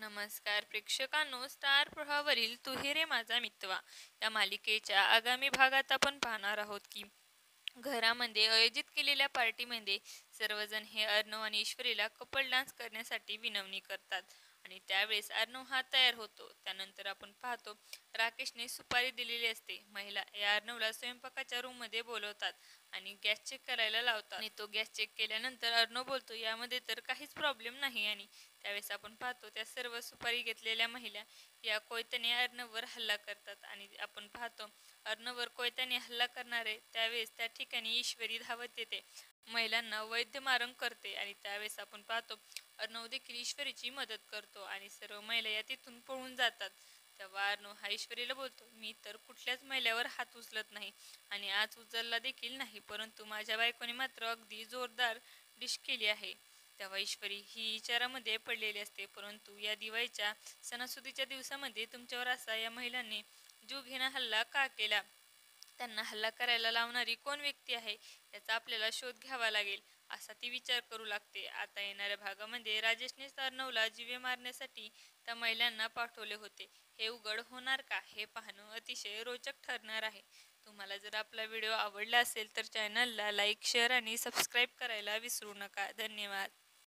नमस्कार प्रेक्षकांनो, स्टार प्रवाहावरील तू हे रे माझा मितवा या मालिकेच्या आगामी भागात आपण पाहणार आहोत की घरामध्ये आयोजित केलेल्या पार्टीमध्ये सर्वजण हे अर्णव आणि ईश्वरीला कपल डान्स करण्यासाठी विनवणी करतात आणि त्यावेळेस अर्णव हा तयार होतो. त्यानंतर आपण पाहतो राकेशने सुपारी दिलेली असते. महिला या अर्णवला स्वयंपाकाच्या रूम मध्ये बोलवतात आणि गॅस चेक करायला लावतात आणि तो गॅस चेक केल्यानंतर अर्णव बोलतो यामध्ये तर काहीच प्रॉब्लेम नाही. आणि त्यावेळेस आपण पाहतो त्या सर्व सुपारी घेतलेल्या महिला या कोयत्याने अर्णववर हल्ला करतात आणि आपण पाहतो अर्णववर कोयत्याने हल्ला करणारे त्यावेळेस त्या ठिकाणी ईश्वरी धावत येते, महिलांना वैद्य मारण करते आणि त्यावेळेस आपण पाहतो अर्णव देखील ईश्वरीची मदत करतो आणि सर्व महिला या तिथून पळून जातात. तेव्हा अर्णव हा ईश्वरीला बोलतो, मी तर कुठल्याच महिलेवर हात उचलत नाही आणि आज उचलला देखील नाही, परंतु माझ्या बायकोने मात्र अगदी जोरदार डिश केली आहे. तेव्हा ईश्वरी ही विचारामध्ये पडलेली असते, परंतु या दिवाळीच्या सणासुदीच्या दिवसामध्ये तुमच्यावर असा या महिलांनी जीव घेणा हल्ला का केला, त्यांना हल्ला करायला लावणारी कोण व्यक्ती आहे याचा आपल्याला शोध घ्यावा लागेल असा ती विचार करू लागते. आता येणाऱ्या भागामध्ये राजेशने अर्णवला जीवे मारण्यासाठी त्या महिलांना पाठवले होते. हे उघड होणार का हे पाहणं अतिशय रोचक ठरणार आहे. तुम्हाला जर आपला व्हिडिओ आवडला असेल तर चॅनलला लाईक, शेअर आणि सबस्क्राईब करायला विसरू नका. धन्यवाद.